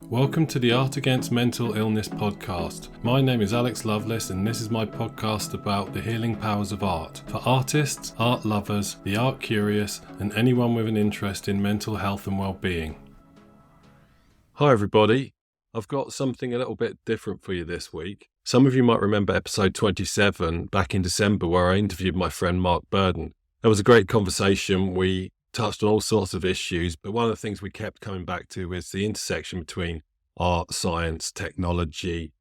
Welcome to the Art Against Mental Illness podcast. My name is Alex Lovelace and this is my podcast about the healing powers of art for artists, art lovers, the art curious and anyone with an interest in mental health and well-being. Hi everybody, I've got something a little bit different for you this week. Some of you might remember episode 27 back in December where I interviewed my friend Mark Burden. It was a great conversation. We touched on all sorts of issues, but one of the things we kept coming back to is the intersection between art, science, technology,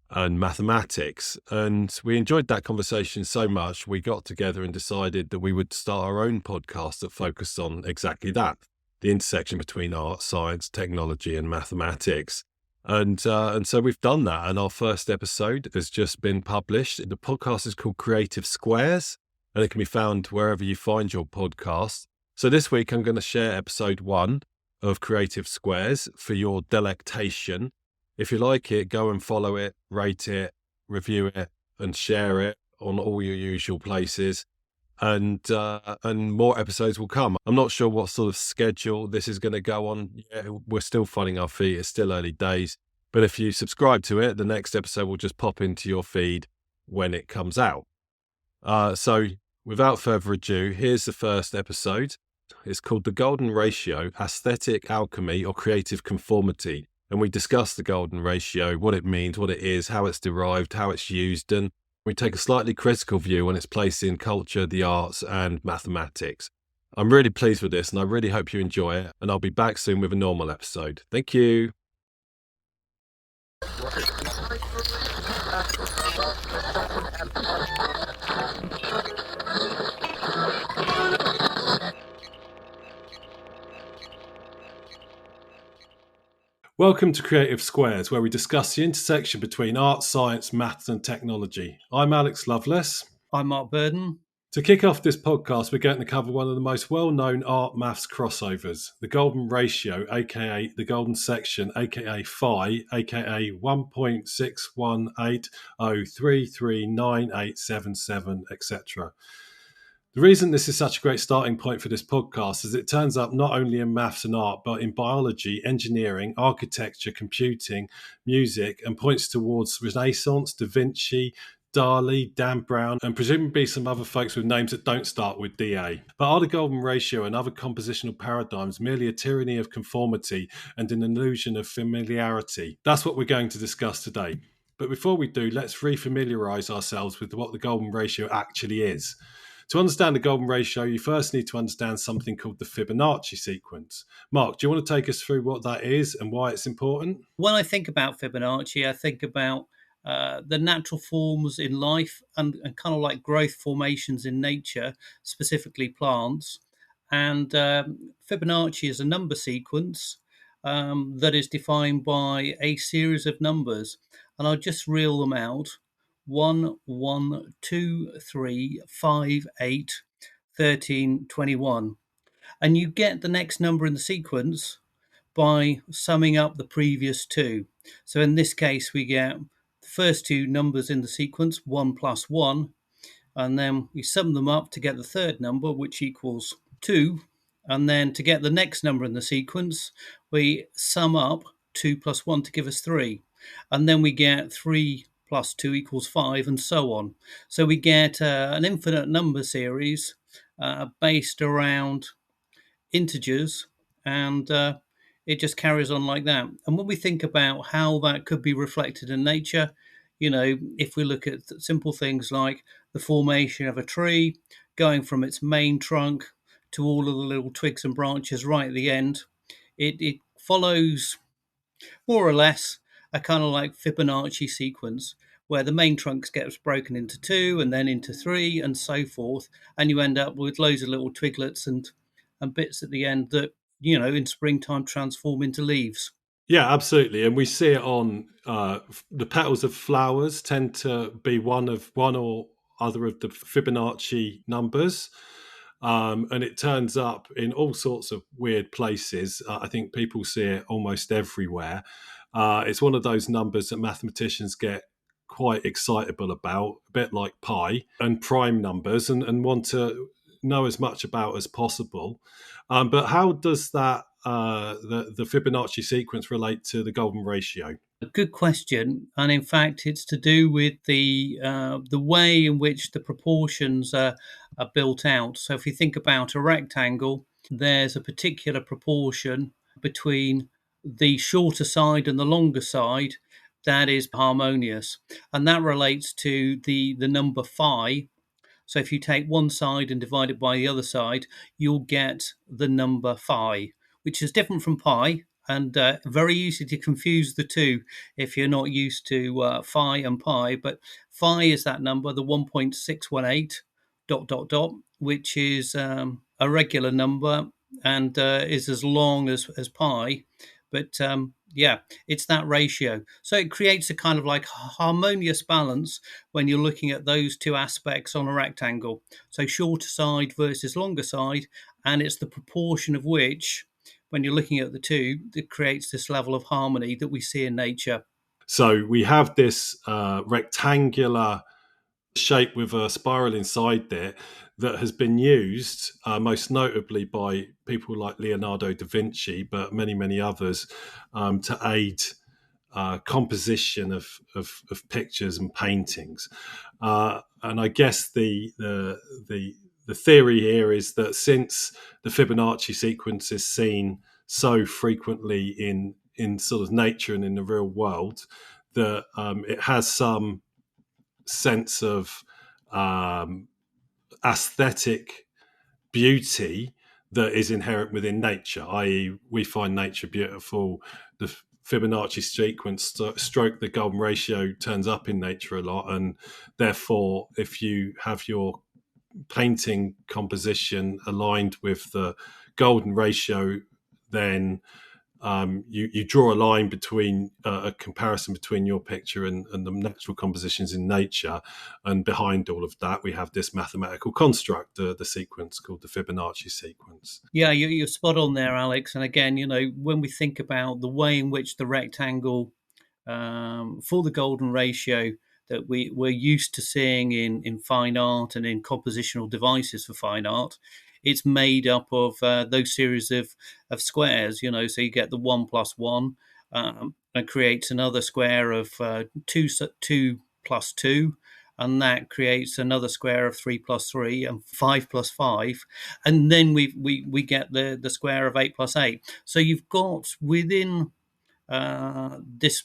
and mathematics. And we enjoyed that conversation so much, we got together and decided that we would start our own podcast that focused on exactly that, the intersection between art, science, technology, and mathematics. And so we've done that, and our first episode has just been published. The podcast is called Creative Squares, and it can be found wherever you find your podcast. So this week I'm going to share episode 1 of Creative Squares for your delectation. If you like it, go and follow it, rate it, review it, and share it on all your usual places. And more episodes will come. I'm not sure what sort of schedule this is going to go on. Yeah, we're still finding our feet. It's still early days. But if you subscribe to it, the next episode will just pop into your feed when it comes out. So without further ado, here's the first episode. It's called The Golden Ratio, Aesthetic Alchemy or Creative Conformity. And we discuss the golden ratio, what it means, what it is, how it's derived, how it's used, and we take a slightly critical view on its place in culture, the arts, and mathematics. I'm really pleased with this, and I really hope you enjoy it, and I'll be back soon with a normal episode. Thank you. Welcome to Creative Squares, where we discuss the intersection between art, science, maths and technology. I'm Alex Lovelace. I'm Mark Burden. To kick off this podcast, we're going to cover one of the most well-known art-maths crossovers, the golden ratio, aka the golden section, aka phi, aka 1.61803398877, etc. The reason this is such a great starting point for this podcast is it turns up not only in maths and art, but in biology, engineering, architecture, computing, music, and points towards Renaissance, Da Vinci, Dali, Dan Brown, and presumably some other folks with names that don't start with DA. But are the golden ratio and other compositional paradigms merely a tyranny of conformity and an illusion of familiarity? That's what we're going to discuss today. But before we do, let's refamiliarize ourselves with what the golden ratio actually is. To understand the golden ratio, you first need to understand something called the Fibonacci sequence. Mark, do you want to take us through what that is and why it's important? When I think about Fibonacci, I think about the natural forms in life and kind of like growth formations in nature, specifically plants. And Fibonacci is a number sequence that is defined by a series of numbers. And I'll just reel them out. 1, 1, 2, 3, 5, 8, 13, 21. And you get the next number in the sequence by summing up the previous two. So in this case, we get the first two numbers in the sequence, 1 plus 1, and then we sum them up to get the third number, which equals 2. And then to get the next number in the sequence, we sum up 2 plus 1 to give us 3. And then we get 3 plus 2 equals 5, and so on. So we get an infinite number series based around integers, and it just carries on like that. And when we think about how that could be reflected in nature, you know, if we look at simple things like the formation of a tree, going from its main trunk to all of the little twigs and branches right at the end, it follows more or less a kind of like Fibonacci sequence where the main trunk gets broken into 2 and then into 3 and so forth, and you end up with loads of little twiglets and bits at the end that, you know, in springtime transform into leaves. Yeah, absolutely. And we see it on the petals of flowers tend to be one or other of the Fibonacci numbers. And it turns up in all sorts of weird places. I think people see it almost everywhere. It's one of those numbers that mathematicians get quite excitable about, a bit like pi and prime numbers, and want to know as much about as possible. But how does that the Fibonacci sequence relate to the golden ratio? A good question, and in fact, it's to do with the way in which the proportions are built out. So, if you think about a rectangle, there's a particular proportion between the shorter side and the longer side that is harmonious, and that relates to the number phi. So if you take one side and divide it by the other side, you'll get the number phi, which is different from pi, and very easy to confuse the two if you're not used to phi and pi. But phi is that number, the 1.618 dot dot dot, which is a regular number and is as long as pi. But yeah, it's that ratio. So it creates a kind of like harmonious balance when you're looking at those two aspects on a rectangle. So shorter side versus longer side, and it's the proportion of which, when you're looking at the two, that creates this level of harmony that we see in nature. So we have this rectangular shape with a spiral inside there that has been used most notably by people like Leonardo da Vinci, but many others, to aid composition of pictures and paintings. And I guess the theory here is that since the Fibonacci sequence is seen so frequently in sort of nature and in the real world, that it has some sense of aesthetic beauty that is inherent within nature, i.e., we find nature beautiful. The Fibonacci sequence stroke the golden ratio turns up in nature a lot, and therefore, if you have your painting composition aligned with the golden ratio, then you draw a line between a comparison between your picture and the natural compositions in nature, and behind all of that we have this mathematical construct, the sequence called the Fibonacci sequence. Yeah, you're spot on there, Alex. And again, when we think about the way in which the rectangle for the golden ratio that we're used to seeing in fine art and in compositional devices for fine art, it's made up of those series of squares, so you get the 1 plus 1 and creates another square of 2 plus 2, and that creates another square of 3 plus 3 and 5 plus 5, and then we get the square of 8 plus 8. So you've got within this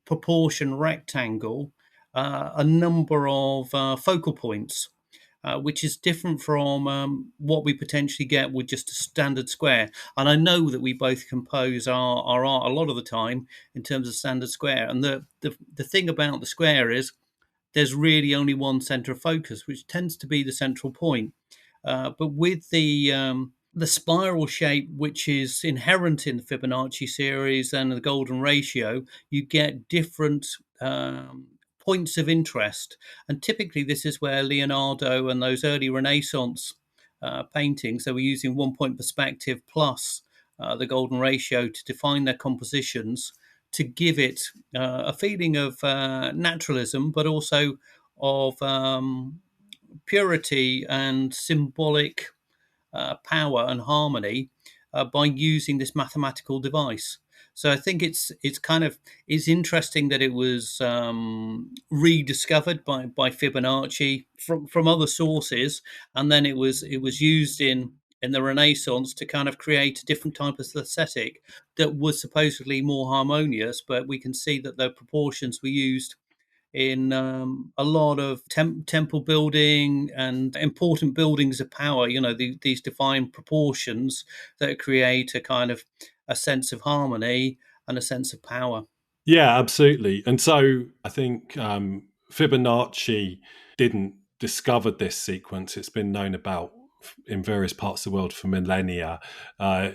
proportion rectangle a number of focal points, which is different from what we potentially get with just a standard square. And I know that we both compose our art a lot of the time in terms of standard square. And the thing about the square is there's really only one center of focus, which tends to be the central point. But with the spiral shape, which is inherent in the Fibonacci series and the golden ratio, you get different points of interest. And typically, this is where Leonardo and those early Renaissance paintings, they were using 1 point perspective plus the golden ratio to define their compositions, to give it a feeling of naturalism, but also of purity and symbolic power and harmony by using this mathematical device. So I think it's interesting that it was rediscovered by Fibonacci from other sources, and then it was used in the Renaissance to kind of create a different type of aesthetic that was supposedly more harmonious. But we can see that the proportions were used in a lot of temple building and important buildings of power, these defined proportions that create a kind of a sense of harmony and a sense of power. Yeah, absolutely. And so I think Fibonacci didn't discover this sequence. It's been known about in various parts of the world for millennia.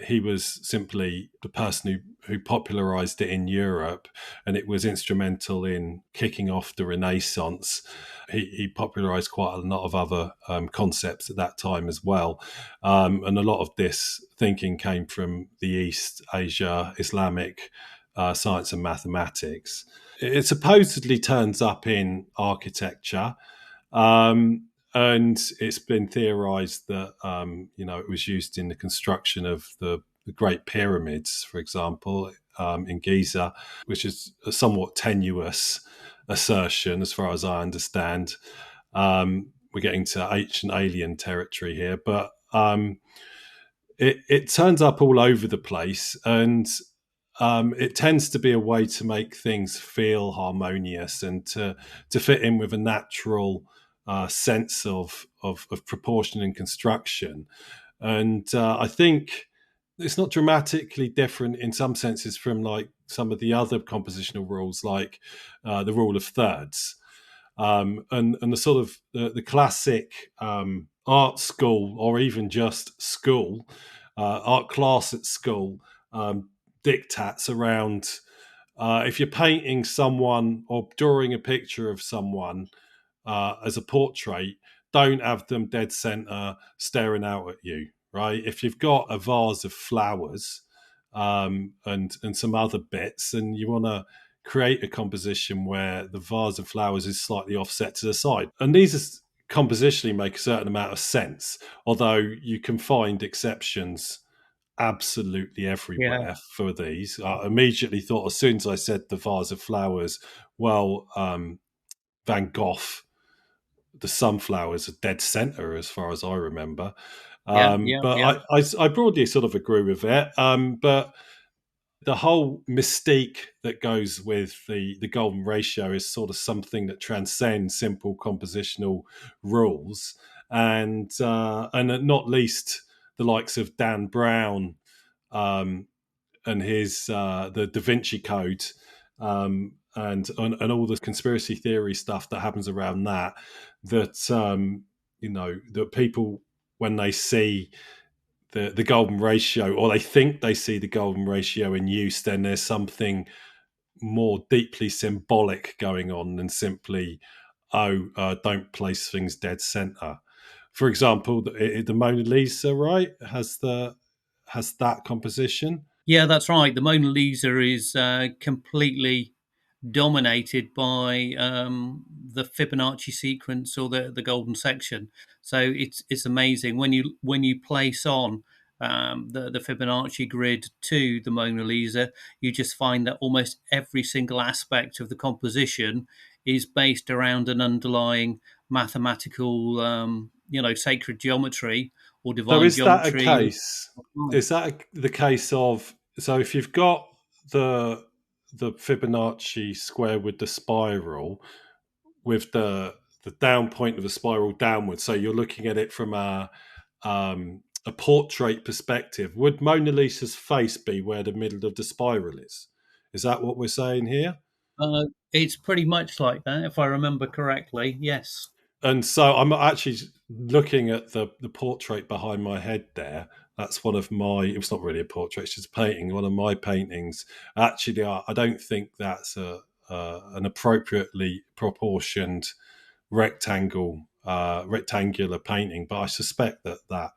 He was simply the person who popularized it in Europe, and it was instrumental in kicking off the Renaissance. He popularized quite a lot of other concepts at that time as well. And a lot of this thinking came from the East, Asia, Islamic science and mathematics. It supposedly turns up in architecture. And it's been theorized that it was used in the construction of the the Great Pyramids, for example, in Giza, which is a somewhat tenuous assertion as far as I understand. We're getting to ancient alien territory here, but it turns up all over the place, and it tends to be a way to make things feel harmonious and to fit in with a natural sense of proportion and construction. And I think it's not dramatically different in some senses from like some of the other compositional rules, like the rule of thirds, and the sort of the classic art school, or even just school, art class at school, diktats around if you're painting someone or drawing a picture of someone as a portrait, don't have them dead center staring out at you, right? If you've got a vase of flowers and some other bits, and you want to create a composition where the vase of flowers is slightly offset to the side, and these are compositionally make a certain amount of sense, although you can find exceptions absolutely Yeah, everywhere for these. I immediately thought, as soon as I said the vase of flowers, well, Van Gogh, the sunflowers are dead center as far as I remember. yeah, yeah, yeah, But I broadly sort of agree with it. But the whole mystique that goes with the golden ratio is sort of something that transcends simple compositional rules, and not least the likes of Dan Brown, um, and his the Da Vinci Code, and all the conspiracy theory stuff that happens around that. That that people, when they see the golden ratio, or they think they see the golden ratio in use, then there's something more deeply symbolic going on than simply, don't place things dead center. For example, the Mona Lisa, right, has that composition. yeah. That's right. The Mona Lisa is completely dominated by the Fibonacci sequence, or the golden section. So it's amazing when you place on the Fibonacci grid to the Mona Lisa, you just find that almost every single aspect of the composition is based around an underlying mathematical, sacred geometry or So divine is that a geometry. case? Is that the case of, so if you've got the Fibonacci square with the spiral, with the down point of the spiral downwards, so you're looking at it from a portrait perspective, would Mona Lisa's face be where the middle of the spiral is? Is that what we're saying here? It's pretty much like that, if I remember correctly. Yes. And so I'm actually looking at the portrait behind my head there. That's one of my, it was not really a portrait, it's just a painting, one of my paintings. Actually, I don't think that's an appropriately proportioned rectangular painting, but I suspect that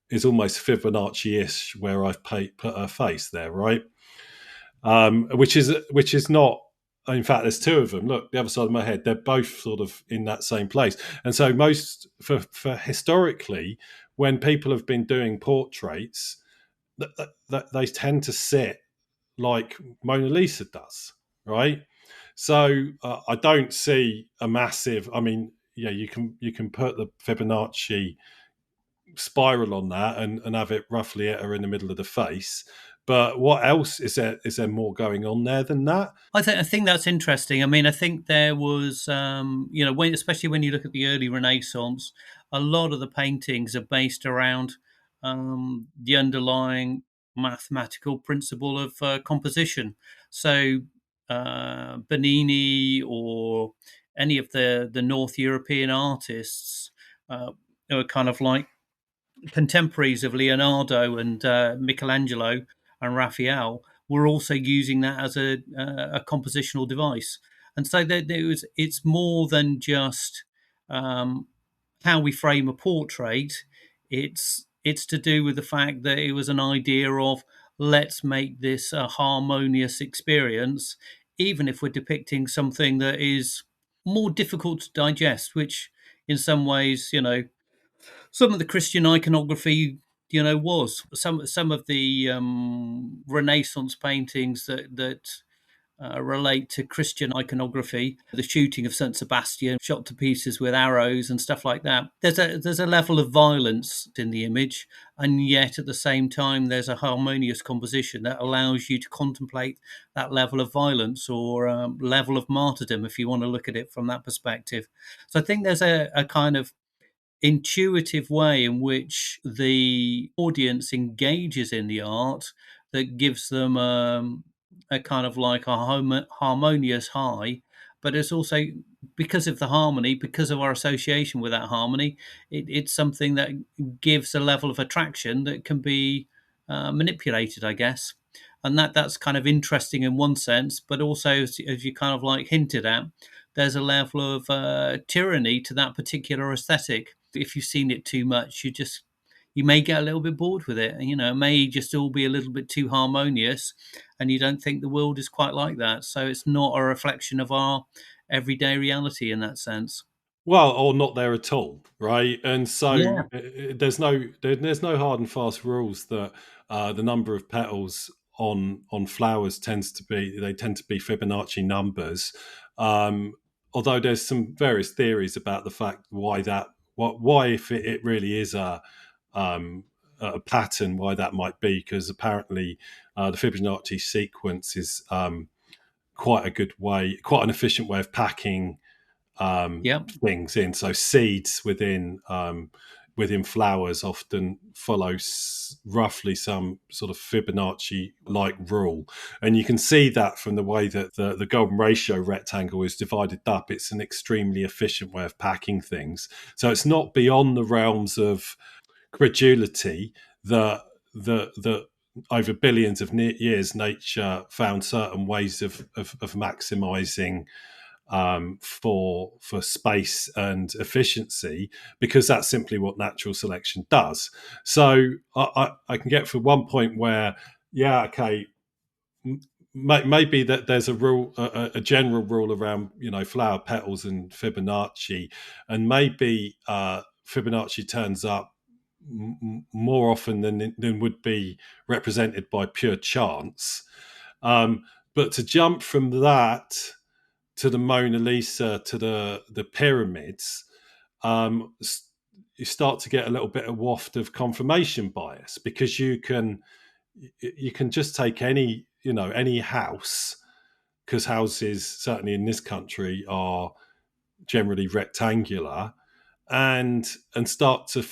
is almost Fibonacci-ish where I've put her face there, right? Which is not. In fact, there's two of them. Look, the other side of my head. They're both sort of in that same place. And so, most for historically, when people have been doing portraits, they tend to sit like Mona Lisa does, right? So I don't see a massive. I mean, yeah, you can put the Fibonacci spiral on that and have it roughly at her in the middle of the face. But what else is there? Is there more going on there than that? I think that's interesting. I mean, I think there was, especially when you look at the early Renaissance, a lot of the paintings are based around the underlying mathematical principle of composition. So Bernini or any of the North European artists who are kind of like contemporaries of Leonardo and Michelangelo and Raphael were also using that as a compositional device. And so it's more than just um, how we frame a portrait. It's to do with the fact that it was an idea of, let's make this a harmonious experience, even if we're depicting something that is more difficult to digest, which in some ways, some of the Christian iconography was some of the Renaissance paintings that relate to Christian iconography, the shooting of Saint Sebastian, shot to pieces with arrows and stuff like that. There's a level of violence in the image, and yet at the same time there's a harmonious composition that allows you to contemplate that level of violence or level of martyrdom, if you want to look at it from that perspective. So I think there's a kind of intuitive way in which the audience engages in the art that gives them a kind of like a harmonious high, but it's also because of the harmony, because of our association with that harmony, it's something that gives a level of attraction that can be manipulated, I guess. And that's kind of interesting in one sense, but also as you kind of like hinted at, there's a level of tyranny to that particular aesthetic. If you've seen it too much, you may get a little bit bored with it. It may just all be a little bit too harmonious, and you don't think the world is quite like that. So it's not a reflection of our everyday reality in that sense. Well, or not there at all, right? And so Yeah, there's no hard and fast rules that the number of petals on flowers tend to be Fibonacci numbers. Um, Although there's some various theories about the fact why if it really is um, a pattern, why that might be, because apparently the Fibonacci sequence is quite an efficient way of packing yeah, things in. So seeds within flowers often follow roughly some sort of Fibonacci like rule, and you can see that from the way that the golden ratio rectangle is divided up. It's an extremely efficient way of packing things. So it's not beyond the realms of credulity that over billions of years nature found certain ways of maximizing for space and efficiency, because that's simply what natural selection does. So I can get for one point where, yeah, okay, maybe that there's a general rule around flower petals and Fibonacci, and maybe Fibonacci turns up more often than would be represented by pure chance. Um, but to jump from that to the Mona Lisa to the pyramids, um, you start to get a little bit of waft of confirmation bias, because you can just take any house, because houses certainly in this country are generally rectangular, and start to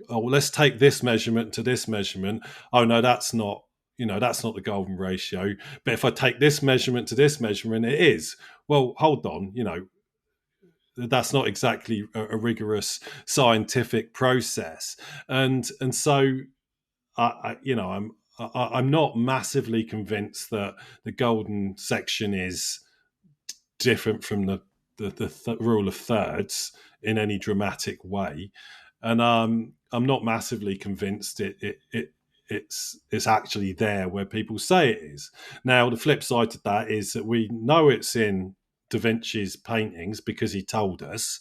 oh, let's take this measurement to this measurement. Oh no, that's not the golden ratio. But if I take this measurement to this measurement, it is. Well, hold on, that's not exactly a rigorous scientific process. And so I'm not massively convinced that the golden section is different from the rule of thirds in any dramatic way, and I'm not massively convinced it's actually there where people say it is. Now, the flip side to that is that we know it's in Da Vinci's paintings because he told us,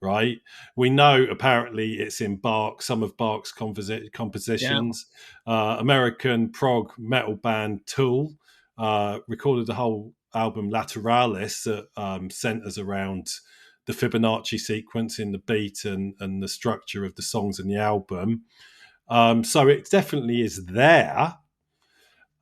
right? We know apparently it's in some of Bach's yeah, compositions. American prog metal band Tool recorded the whole album Lateralis that centers around the Fibonacci sequence in the beat and the structure of the songs in the album. So it definitely is there.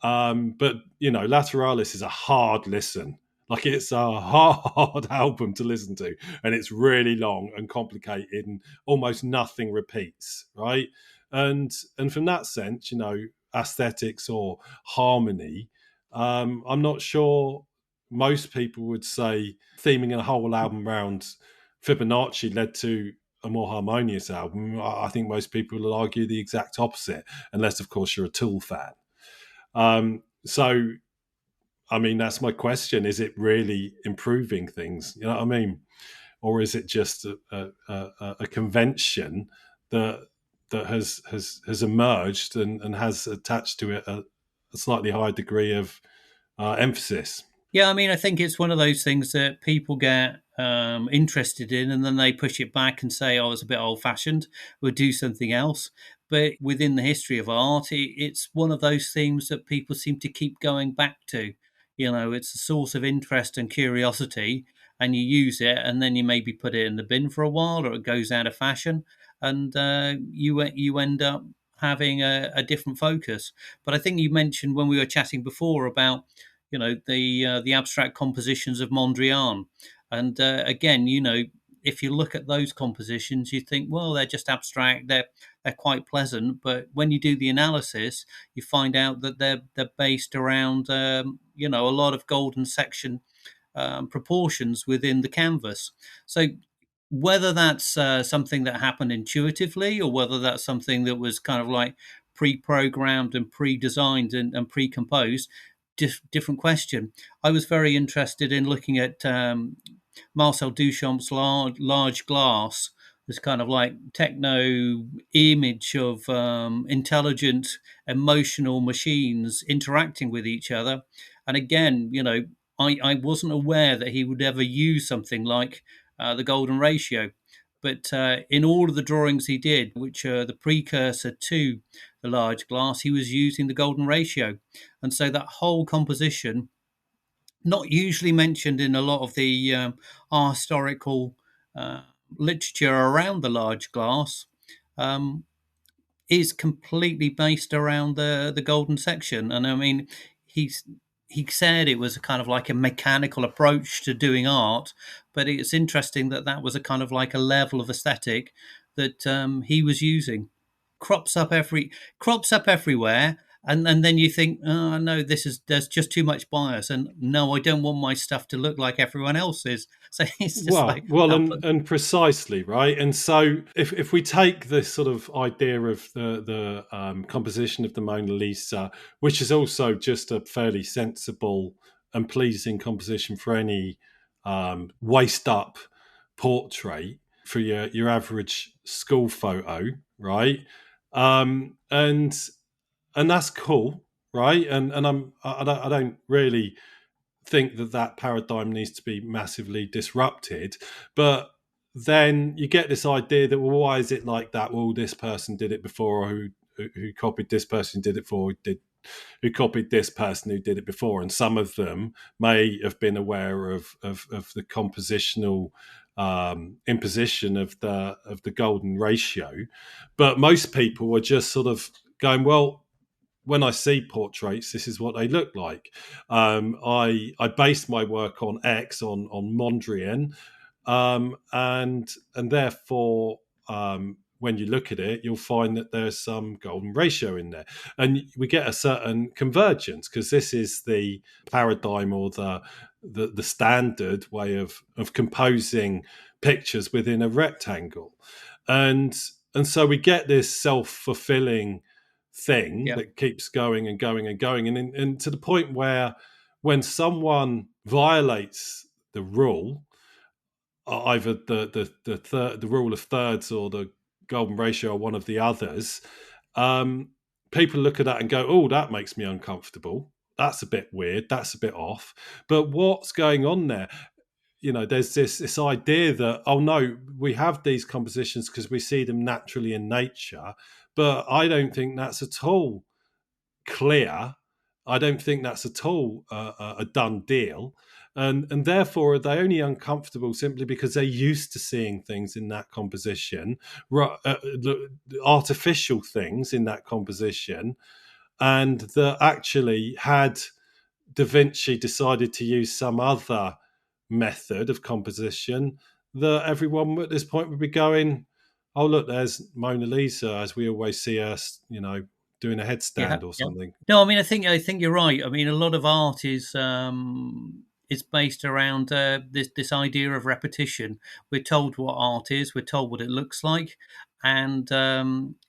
But Lateralis is a hard listen. Like, it's a hard album to listen to, and it's really long and complicated, and almost nothing repeats, right? And from that sense, aesthetics or harmony, I'm not sure most people would say theming a whole album around Fibonacci led to a more harmonious album. I think most people will argue the exact opposite, unless, of course, you're a Tool fan. So, I mean, that's my question. Is it really improving things? You know what I mean? Or is it just a convention that has emerged and has attached to it a slightly higher degree of emphasis? yeah. I mean, I think it's one of those things that people get interested in, and then they push it back and say, "Oh, it's a bit old-fashioned. We'll do something else." But within the history of art, it's one of those themes that people seem to keep going back to. It's a source of interest and curiosity, and you use it, and then you maybe put it in the bin for a while, or it goes out of fashion, and you end up having a different focus. But I think you mentioned when we were chatting before about the abstract compositions of Mondrian, and again, if you look at those compositions, you think, well, they're just abstract, they're quite pleasant, but when you do the analysis, you find out that they're based around a lot of golden section proportions within the canvas. So whether that's something that happened intuitively, or whether that's something that was kind of like pre-programmed and pre-designed and pre-composed, different question. I was very interested in looking at Marcel Duchamp's large glass, this kind of like techno image of intelligent, emotional machines interacting with each other. And again, I wasn't aware that he would ever use something like the golden ratio. But in all of the drawings he did, which are the precursor to the large glass, he was using the golden ratio. And so that whole composition, not usually mentioned in a lot of the historical uh, literature around the large glass, um, is completely based around the golden section. And I mean, he's he said it was a kind of like a mechanical approach to doing art, but it's interesting that that was a kind of like a level of aesthetic that he was using. Crops up everywhere, and then you think, oh no, there's just too much bias, and no, I don't want my stuff to look like everyone else's. So it's just Well, like, well, I'll put, and precisely right. And so, if we take this sort of idea of the composition of the Mona Lisa, which is also just a fairly sensible and pleasing composition for any waist up portrait for your average school photo, right? And that's cool, right? And I don't really think that that paradigm needs to be massively disrupted. But then you get this idea that, well, why is it like that? Well, this person did it before, or who copied this person did it for, who copied this person who did it before, and some of them may have been aware of the compositional imposition of the golden ratio, but most people were just sort of going, well, when I see portraits, this is what they look like. I based my work on X on Mondrian, and therefore, when you look at it, you'll find that there's some golden ratio in there, and we get a certain convergence because this is the paradigm or the standard way of composing pictures within a rectangle, and so we get this self-fulfilling thing yeah, that keeps going and going and going, and to the point where when someone violates the rule, either the rule of thirds or the golden ratio or one of the others, people look at that and go, oh, that makes me uncomfortable, that's a bit weird, that's a bit off. But what's going on there? There's this idea that, oh no, we have these compositions because we see them naturally in nature, but I don't think that's at all clear. I don't think that's at all a done deal, and therefore are they only uncomfortable simply because they're used to seeing things in that composition, artificial things in that composition, and that actually had Da Vinci decided to use some other method of composition, that everyone at this point would be going, oh look, there's Mona Lisa as we always see us, doing a yeah, headstand or yeah. something. No, I mean, I think you're right. I mean, a lot of art is based around this idea of repetition. We're told what art is. We're told what it looks like, and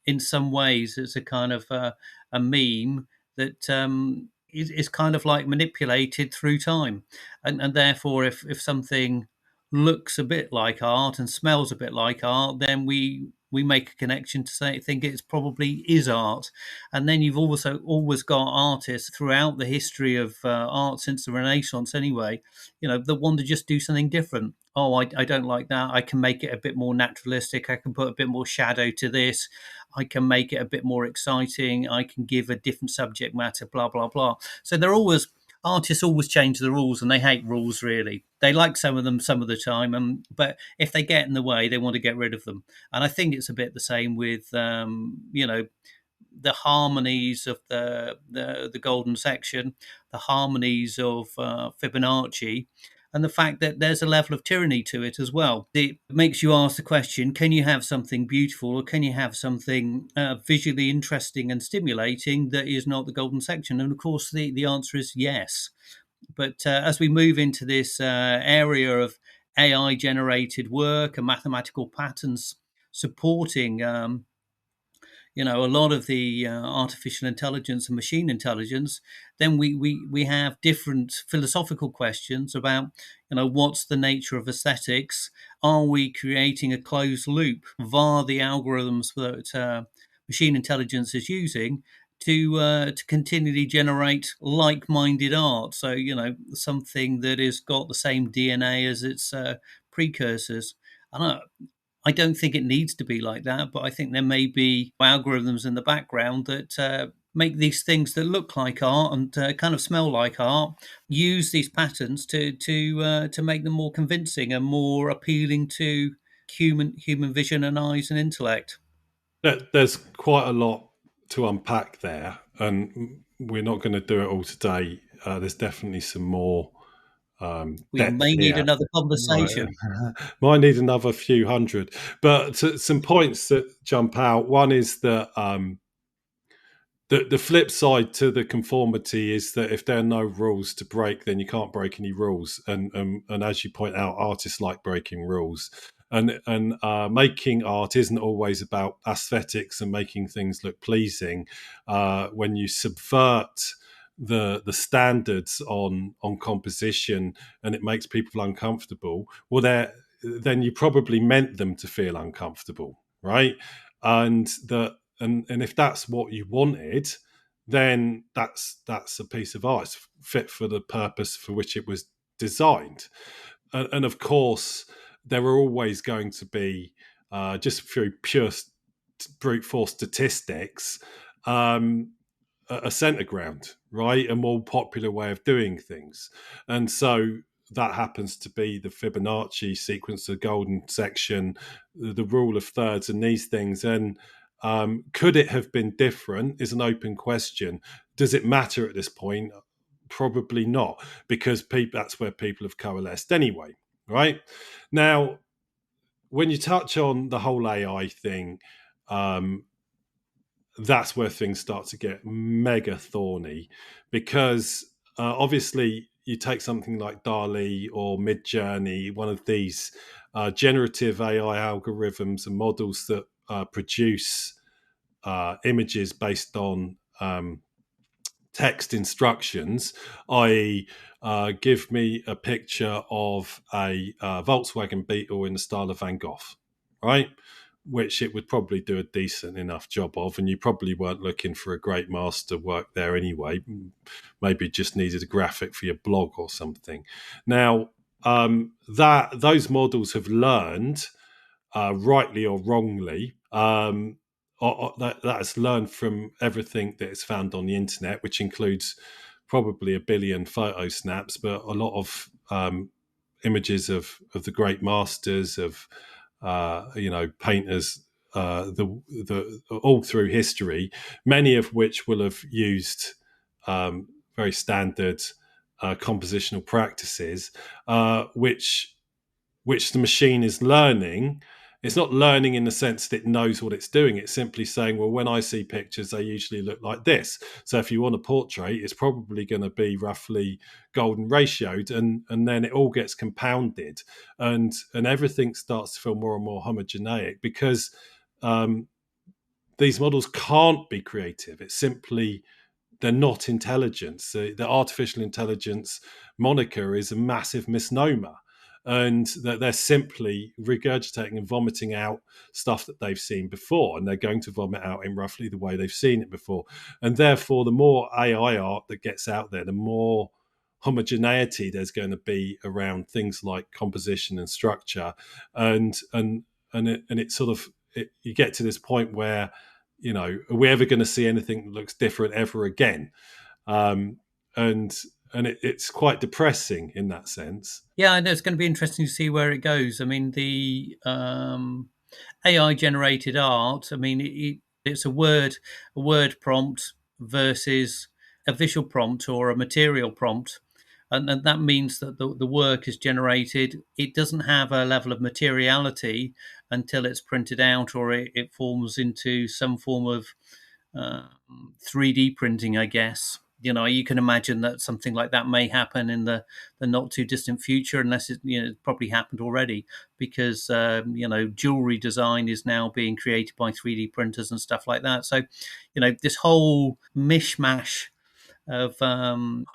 in some ways, it's a kind of a meme that is kind of like manipulated through time, and therefore, if something looks a bit like art and smells a bit like art, then we make a connection to say think it's probably is art. And then you've also always got artists throughout the history of art since the Renaissance anyway, that want to just do something different. Oh, I don't like that. I can make it a bit more naturalistic. I can put a bit more shadow to this. I can make it a bit more exciting. I can give a different subject matter, blah, blah, blah. So artists always change the rules, and they hate rules, really. They like some of them some of the time, but if they get in the way, they want to get rid of them. And I think it's a bit the same with the harmonies of the golden section, the harmonies of Fibonacci, and the fact that there's a level of tyranny to it as well. It makes you ask the question: can you have something beautiful, or can you have something visually interesting and stimulating that is not the golden section? And of course, the answer is yes. But as we move into this area of AI generated work and mathematical patterns supporting a lot of the artificial intelligence and machine intelligence, then we have different philosophical questions about, what's the nature of aesthetics? Are we creating a closed loop via the algorithms that machine intelligence is using to continually generate like-minded art? So, something that has got the same DNA as its precursors. I don't think it needs to be like that, but I think there may be algorithms in the background that make these things that look like art and kind of smell like art, use these patterns to make them more convincing and more appealing to human vision and eyes and intellect. There's quite a lot to unpack there, and we're not going to do it all today. There's definitely some more We depth may need here. another Right. conversation. Might need another few hundred, but some points that jump out. One is that the flip side to the conformity is that if there are no rules to break, then you can't break any rules. And as you point out, artists like breaking rules. And making art isn't always about aesthetics and making things look pleasing. When you subvert the standards on composition and it makes people uncomfortable, well, then you probably meant them to feel uncomfortable, right? And if that's what you wanted, then that's a piece of art. It's fit for the purpose for which it was designed. And of course, there are always going to be, just through pure brute force statistics, a centre ground, right? A more popular way of doing things. And so that happens to be the Fibonacci sequence, the golden section, the rule of thirds, and these things. And could it have been different is an open question. Does it matter at this point? Probably not, because that's where people have coalesced anyway, right? Now, when you touch on the whole AI thing, that's where things start to get mega thorny, because obviously you take something like DALL-E or Midjourney, one of these generative AI algorithms and models that produce images based on text instructions, i.e., give me a picture of a Volkswagen Beetle in the style of Van Gogh, right? Which it would probably do a decent enough job of, and you probably weren't looking for a great master work there anyway. Maybe just needed a graphic for your blog or something. Now, that those models have learned, rightly or wrongly, that has learned from everything that is found on the internet, which includes probably a billion photo snaps, but a lot of images of the great masters, of painters, the all through history, many of which will have used very standard compositional practices, which the machine is learning. It's not learning in the sense that it knows what it's doing. It's simply saying, well, when I see pictures, they usually look like this. So if you want a portrait, it's probably going to be roughly golden ratioed, and then it all gets compounded, and everything starts to feel more and more homogeneic, because these models can't be creative. It's simply, they're not intelligence. The artificial intelligence moniker is a massive misnomer. and that they're simply regurgitating and vomiting out stuff that they've seen before, and they're going to vomit out in roughly the way they've seen it before. And therefore, the more AI art that gets out there, the more homogeneity there's going to be around things like composition and structure, and it sort of you get to this point where, are we ever going to see anything that looks different ever again? um, and it's quite depressing in that sense. Yeah, I know it's going to be interesting to see where it goes. I mean, the AI generated art. I mean, it's a word prompt versus a visual prompt or a material prompt, and that means that the work is generated. It doesn't have a level of materiality until it's printed out or it forms into some form of 3D printing, I guess. You can imagine that something like that may happen in the not too distant future, unless it's probably happened already, because jewelry design is now being created by 3D printers and stuff like that. So, this whole mishmash of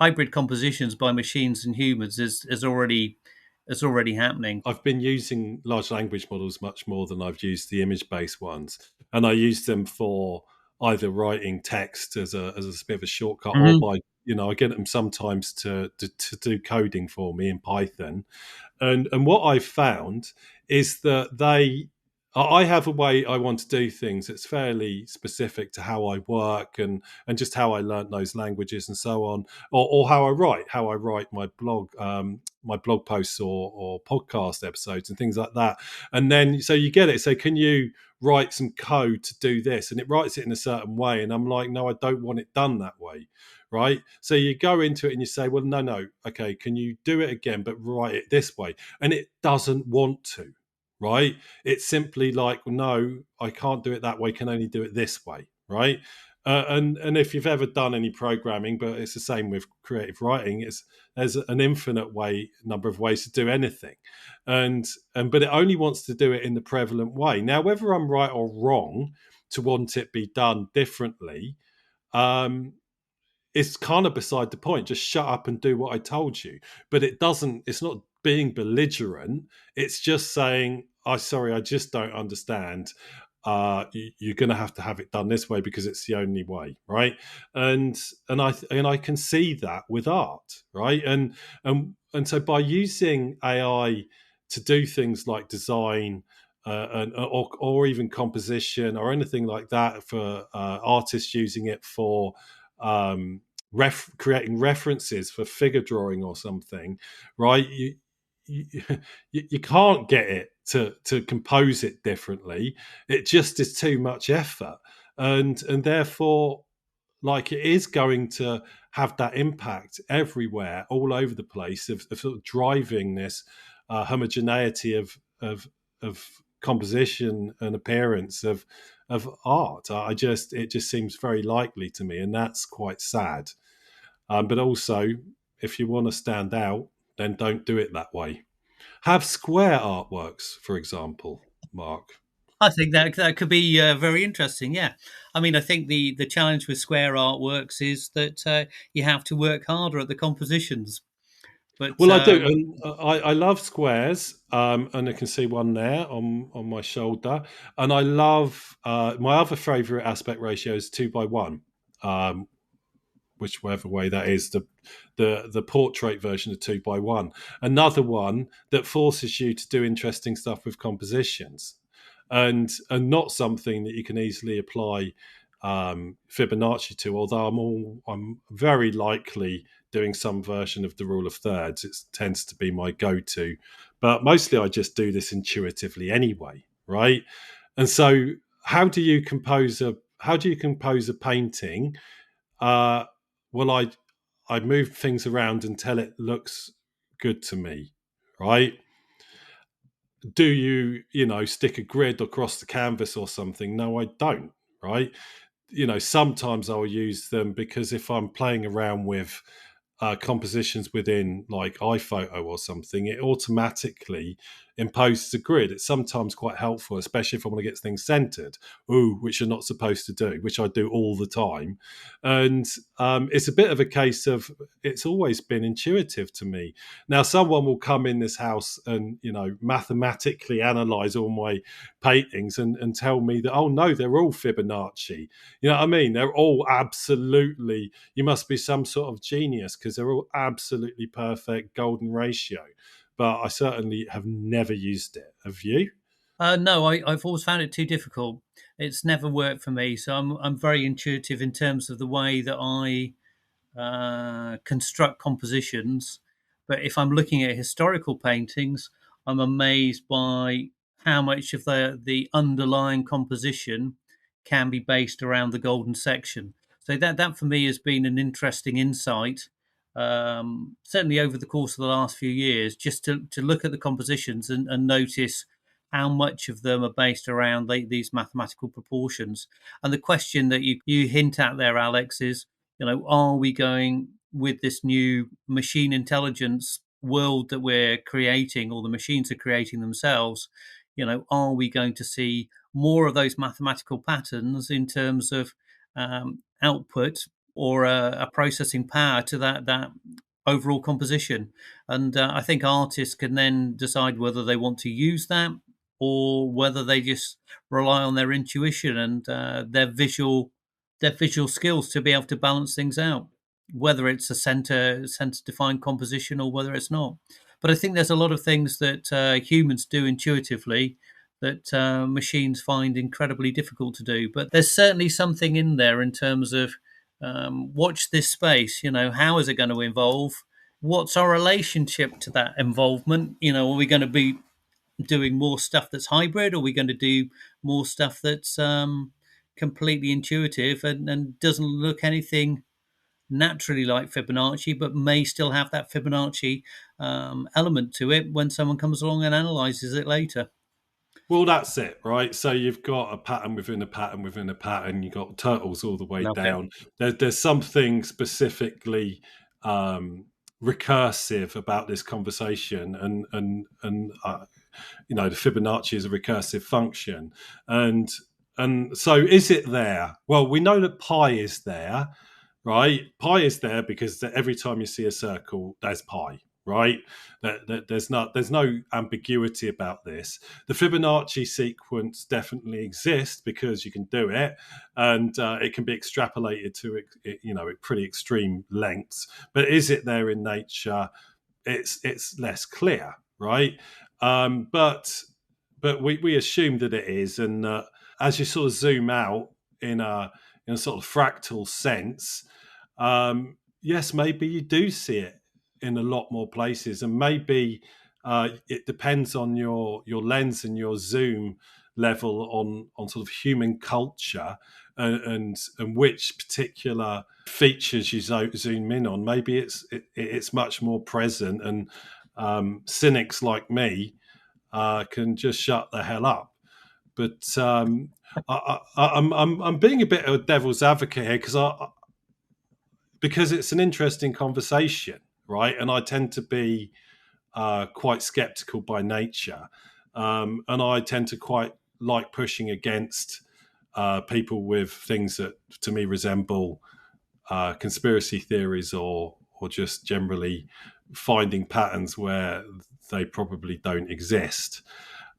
hybrid compositions by machines and humans is already happening. I've been using large language models much more than I've used the image-based ones, and I use them for either writing text as a bit of a shortcut, or Mhm. by I get them sometimes to do coding for me in Python. And what I've found is that I have a way I want to do things that's fairly specific to how I work, and just how I learnt those languages and so on, or how I write my blog posts or podcast episodes and things like that. And then so you get it. So can you write some code to do this? And it writes it in a certain way, and I'm like, no, I don't want it done that way. Right. So you go into it and you say, well, no, okay, can you do it again, but write it this way? And it doesn't want to. Right. It's simply like, no, I can't do it that way, can only do it this way. Right. And if you've ever done any programming, but it's the same with creative writing, there's an infinite number of ways to do anything, and but it only wants to do it in the prevalent way. Now, whether I'm right or wrong to want it be done differently, um, it's kind of beside the point. Just shut up and do what I told you. But it doesn't, it's not being belligerent. It's just saying, "I sorry, I just don't understand. You're going to have it done this way because it's the only way, right?" And and I can see that with art, right? And so by using AI to do things like design, or even composition or anything like that, for artists using it for um, creating references for figure drawing or something, right? You, you can't get it to compose it differently. It just is too much effort, and therefore, like, it is going to have that impact everywhere, all over the place, of sort of driving this homogeneity of composition and appearance of art. It just seems very likely to me, and that's quite sad. But also, if you want to stand out, then don't do it that way. Have square artworks, for example, Mark. I think that could be very interesting. Yeah, I mean, I think the challenge with square artworks is that you have to work harder at the compositions. But Well, I do, and I love squares, and I can see one there on my shoulder. And I love my other favourite aspect ratio is 2:1, um, whichever way that is, the portrait version of 2:1. Another one that forces you to do interesting stuff with compositions, and not something that you can easily apply Fibonacci to. Although I'm very likely doing some version of the rule of thirds. It tends to be my go-to, but mostly I just do this intuitively anyway, right? And so, how do you compose a painting? Uh, well, I move things around until it looks good to me, right? Do you stick a grid across the canvas or something? No, I don't, right? Sometimes I'll use them because if I'm playing around with compositions within like iPhoto or something, it automatically imposed as a grid. It's sometimes quite helpful, especially if I want to get things centered, which you're not supposed to do, which I do all the time. And it's a bit of a case of it's always been intuitive to me. Now, someone will come in this house and, mathematically analyze all my paintings and tell me that, oh, no, they're all Fibonacci. You know what I mean? They're all absolutely, you must be some sort of genius because they're all absolutely perfect golden ratio. But I certainly have never used it. Have you? No, I've always found it too difficult. It's never worked for me. So I'm very intuitive in terms of the way that I construct compositions. But if I'm looking at historical paintings, I'm amazed by how much of the underlying composition can be based around the golden section. So that for me has been an interesting insight. Certainly over the course of the last few years, just to look at the compositions and notice how much of them are based around these mathematical proportions. And the question that you hint at there, Alex, is, are we going with this new machine intelligence world that we're creating, or the machines are creating themselves? Are we going to see more of those mathematical patterns in terms of output, or a processing power to that overall composition? And I think artists can then decide whether they want to use that, or whether they just rely on their intuition and their visual skills to be able to balance things out, whether it's a center defined composition or whether it's not. But I think there's a lot of things that humans do intuitively that machines find incredibly difficult to do. But there's certainly something in there in terms of watch this space. How is it going to evolve? What's our relationship to that involvement? Are we going to be doing more stuff that's hybrid? Or are we going to do more stuff that's completely intuitive and doesn't look anything naturally like Fibonacci, but may still have that Fibonacci element to it when someone comes along and analyzes it later? Well, that's it, right? So you've got a pattern within a pattern within a pattern. You've got turtles all the way Love it. down. There's something specifically recursive about this conversation, and the Fibonacci is a recursive function, and so is it there? Well, we know that pi is there, right? Pi is there because every time you see a circle, there's pi, right? There's no ambiguity about this. The Fibonacci sequence definitely exists because you can do it, and it can be extrapolated to pretty extreme lengths. But is it there in nature? It's less clear, right? But we assume that it is, and as you sort of zoom out in a sort of fractal sense, yes, maybe you do see it in a lot more places, and maybe it depends on your lens and your zoom level on sort of human culture, and which particular features you zoom in on. Maybe it's much more present, and cynics like me can just shut the hell up. But I'm being a bit of a devil's advocate here because it's an interesting conversation, right? And I tend to be quite skeptical by nature, and I tend to quite like pushing against people with things that to me resemble conspiracy theories, or just generally finding patterns where they probably don't exist.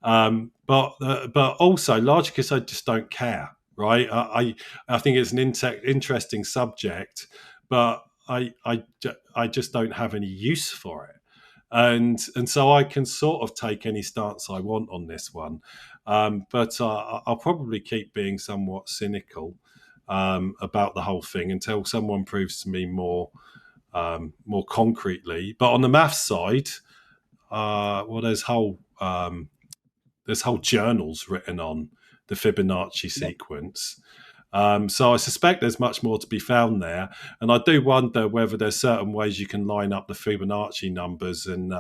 But also largely because I just don't care, right? I think it's an interesting subject, but I just don't have any use for it, and so I can sort of take any stance I want on this one, but I'll probably keep being somewhat cynical about the whole thing until someone proves to me more concretely. But on the math side, well, there's whole journals written on the Fibonacci sequence. So I suspect there's much more to be found there. And I do wonder whether there's certain ways you can line up the Fibonacci numbers and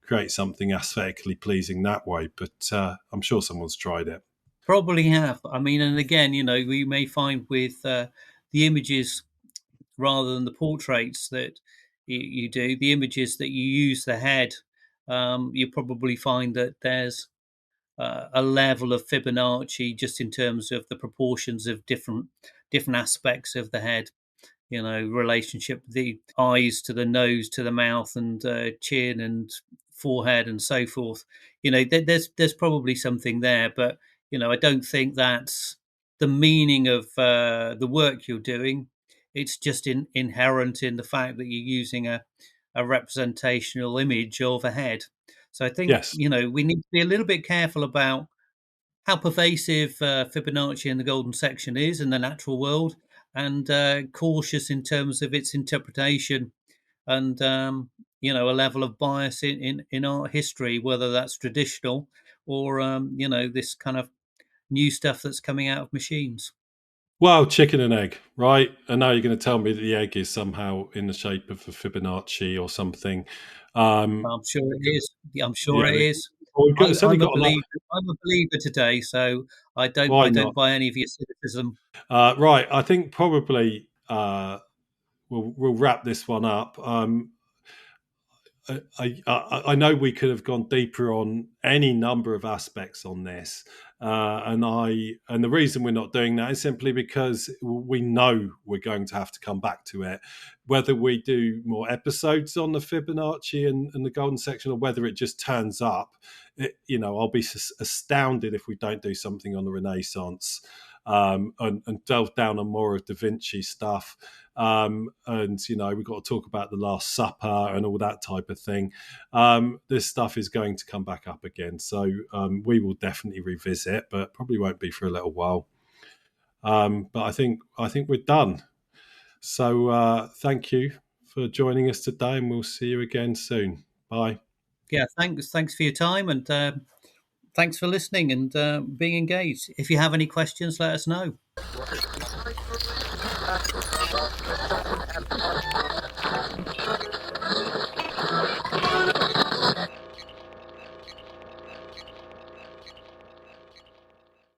create something aesthetically pleasing that way. But I'm sure someone's tried it. Probably have. I mean, and again, we may find with the images rather than the portraits that you do, the images that you use the head you probably find that there's a level of Fibonacci just in terms of the proportions of different aspects of the head. Relationship the eyes to the nose to the mouth and chin and forehead and so forth. There's probably something there, but I don't think that's the meaning of the work you're doing. It's just inherent in the fact that you're using a representational image of a head. So I think Yes. we need to be a little bit careful about how pervasive Fibonacci and the golden section is in the natural world, and cautious in terms of its interpretation and a level of bias in art history, whether that's traditional or this kind of new stuff that's coming out of machines. Well, chicken and egg, right? And now you're going to tell me that the egg is somehow in the shape of a Fibonacci or something. Um, I'm sure it is. I'm sure yeah, it is. well, we've I, certainly I'm a got a lot. believer. I'm a believer today, so I don't. Why I don't not? buy any of your cynicism. Right, I think probably we'll wrap this one up. I know we could have gone deeper on any number of aspects on this, and the reason we're not doing that is simply because we know we're going to have to come back to it, whether we do more episodes on the Fibonacci and the golden section, or whether it just turns up. I'll be astounded if we don't do something on the Renaissance, and delve down on more of Da Vinci stuff. And we've got to talk about the Last Supper and all that type of thing. This stuff is going to come back up again, so we will definitely revisit, but probably won't be for a little while. But I think we're done. So thank you for joining us today, and we'll see you again soon. Bye. Yeah, thanks for your time, and thanks for listening and being engaged. If you have any questions, let us know.